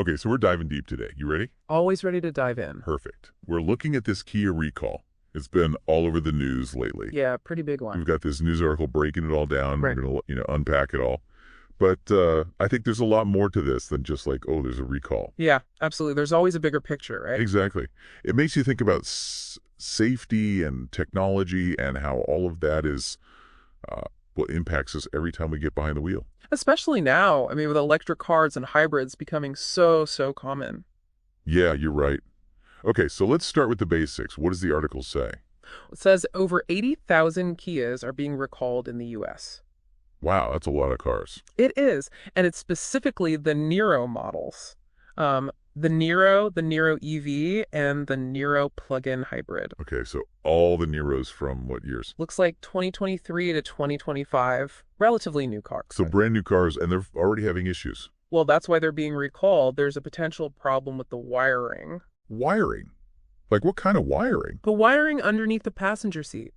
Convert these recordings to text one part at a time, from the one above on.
Okay, so we're diving deep today. You ready? Always ready to dive in. Perfect. We're looking at this Kia recall. It's been all over the news lately. Yeah, pretty big one. We've got this news article breaking it all down. Right. We're going to, unpack it all. But I think there's a lot more to this than just like, oh, there's a recall. Yeah, absolutely. There's always a bigger picture, right? Exactly. It makes you think about safety and technology and how all of that is what impacts us every time we get behind the wheel. Especially now, I mean, with electric cars and hybrids becoming so common. Yeah, you're right. Okay, so let's start with the basics. What does the article say? It says over 80,000 Kias are being recalled in the U.S. Wow, that's a lot of cars. It is, and it's specifically the Niro models. The Niro EV, and the Niro plug-in hybrid. Okay, so all the Niros from what years? Looks like 2023 to 2025, relatively new cars. So brand new cars, and they're already having issues. Well, that's why they're being recalled. There's a potential problem with the wiring. Wiring? Like what kind of wiring? The wiring underneath the passenger seat.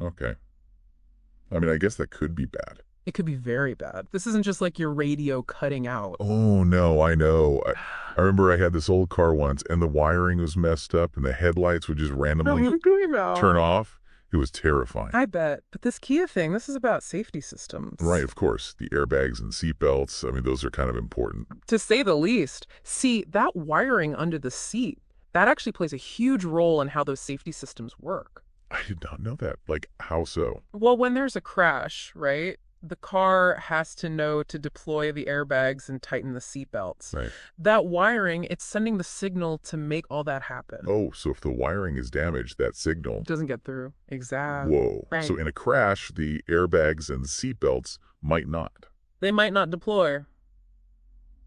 Okay. I mean, I guess that could be bad. It could be very bad. This isn't just like your radio cutting out. Oh, no, I know. I remember I had this old car once, and the wiring was messed up, and the headlights would just randomly turn off. It was terrifying. I bet. But this Kia thing, this is about safety systems. Right, of course. The airbags and seatbelts, I mean, those are kind of important. To say the least. See, that wiring under the seat, that actually plays a huge role in how those safety systems work. I did not know that. Like, how so? Well, when there's a crash, right? The car has to know to deploy the airbags and tighten the seatbelts. Right. That wiring, it's sending the signal to make all that happen. Oh, so if the wiring is damaged, that signal... Doesn't get through. Exactly. Whoa. Right. So in a crash, the airbags and seatbelts might not. They might not deploy.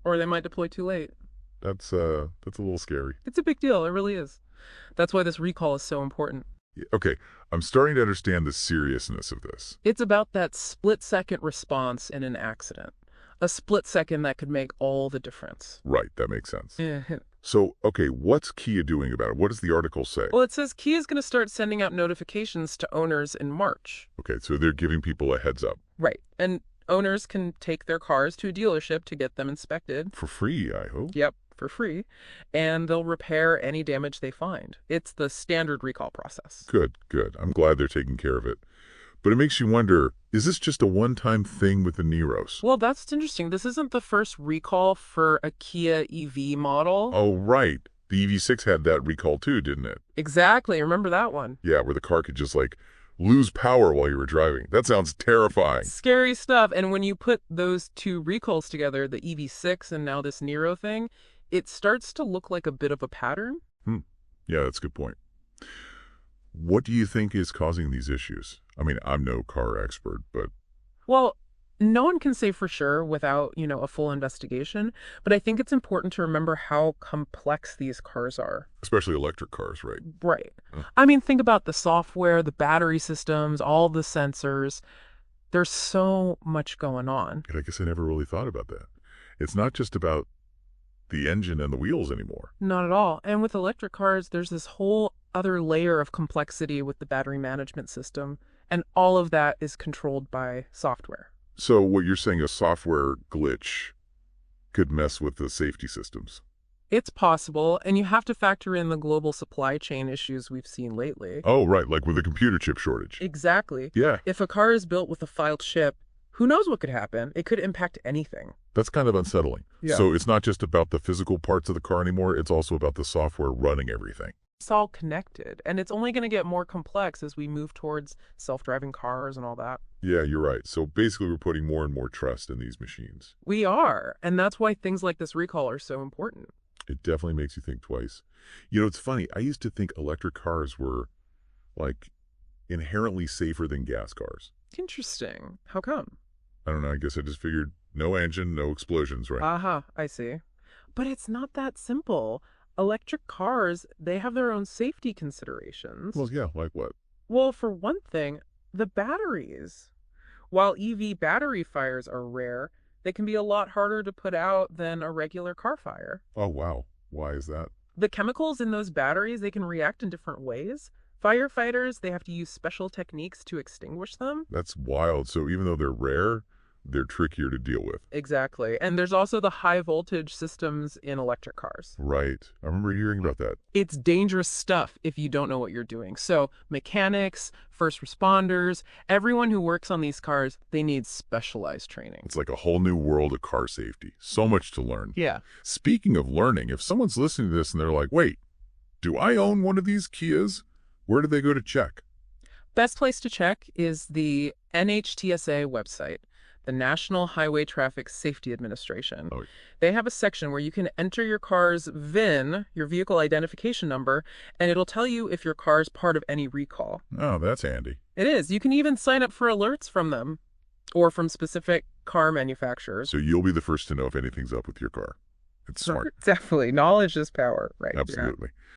Or they might deploy too late. That's a little scary. It's a big deal. It really is. That's why this recall is so important. Okay, I'm starting to understand the seriousness of this. It's about that split-second response in an accident. A split second that could make all the difference. Right, that makes sense. Yeah. So, okay, what's Kia doing about it? What does the article say? Well, it says Kia is going to start sending out notifications to owners in March. Okay, so they're giving people a heads up. Right. And owners can take their cars to a dealership to get them inspected. For free, I hope. Yep, for free. And they'll repair any damage they find. It's the standard recall process. Good, good. I'm glad they're taking care of it. But it makes you wonder, is this just a one-time thing with the Niros? Well, that's interesting. This isn't the first recall for a Kia EV model. Oh, right. The EV6 had that recall too, didn't it? Exactly. Remember that one? Yeah, where the car could just, like, lose power while you were driving. That sounds terrifying. Scary stuff. And when you put those two recalls together, the EV6 and now this Niro thing, it starts to look like a bit of a pattern. Yeah, that's a good point. What do you think is causing these issues? I mean, I'm no car expert, but... Well, no one can say for sure without, a full investigation, but I think it's important to remember how complex these cars are. Especially electric cars, right? Right. I mean, think about the software, the battery systems, all the sensors. There's so much going on. And I guess I never really thought about that. It's not just about the engine and the wheels anymore. Not at all. And with electric cars, there's this whole other layer of complexity with the battery management system, and all of that is controlled by software. So what you're saying, a software glitch could mess with the safety systems? It's possible, and you have to factor in the global supply chain issues we've seen lately. Oh, right, like with the computer chip shortage. Exactly. Yeah. If a car is built with a filed chip, who knows what could happen? It could impact anything. That's kind of unsettling. Yeah. So it's not just about the physical parts of the car anymore, it's also about the software running everything. It's all connected, and it's only going to get more complex as we move towards self-driving cars and all that. Yeah, you're right. So basically we're putting more and more trust in these machines. We are, and that's why things like this recall are so important. It definitely makes you think twice. It's funny. I used to think electric cars were, like, inherently safer than gas cars. Interesting. How come? I don't know. I guess I just figured no engine, no explosions, right? Aha, I see. But it's not that simple. Electric cars, they have their own safety considerations. Well, yeah, like what? Well, for one thing, the batteries. While EV battery fires are rare, they can be a lot harder to put out than a regular car fire. Oh, wow. Why is that? The chemicals in those batteries, they can react in different ways. Firefighters, they have to use special techniques to extinguish them. That's wild. So even though they're rare, they're trickier to deal with. Exactly. And there's also the high voltage systems in electric cars. Right. I remember hearing about that. It's dangerous stuff if you don't know what you're doing. So mechanics, first responders, everyone who works on these cars, they need specialized training. It's like a whole new world of car safety. So much to learn. Yeah. Speaking of learning, if someone's listening to this and they're like, wait, do I own one of these Kias? Where do they go to check? Best place to check is the NHTSA website, the National Highway Traffic Safety Administration. Oh. They have a section where you can enter your car's VIN, your vehicle identification number, and it'll tell you if your car's part of any recall. Oh, that's handy. It is. You can even sign up for alerts from them or from specific car manufacturers. So you'll be the first to know if anything's up with your car. It's smart. Definitely. Knowledge is power, right? Absolutely. Yeah.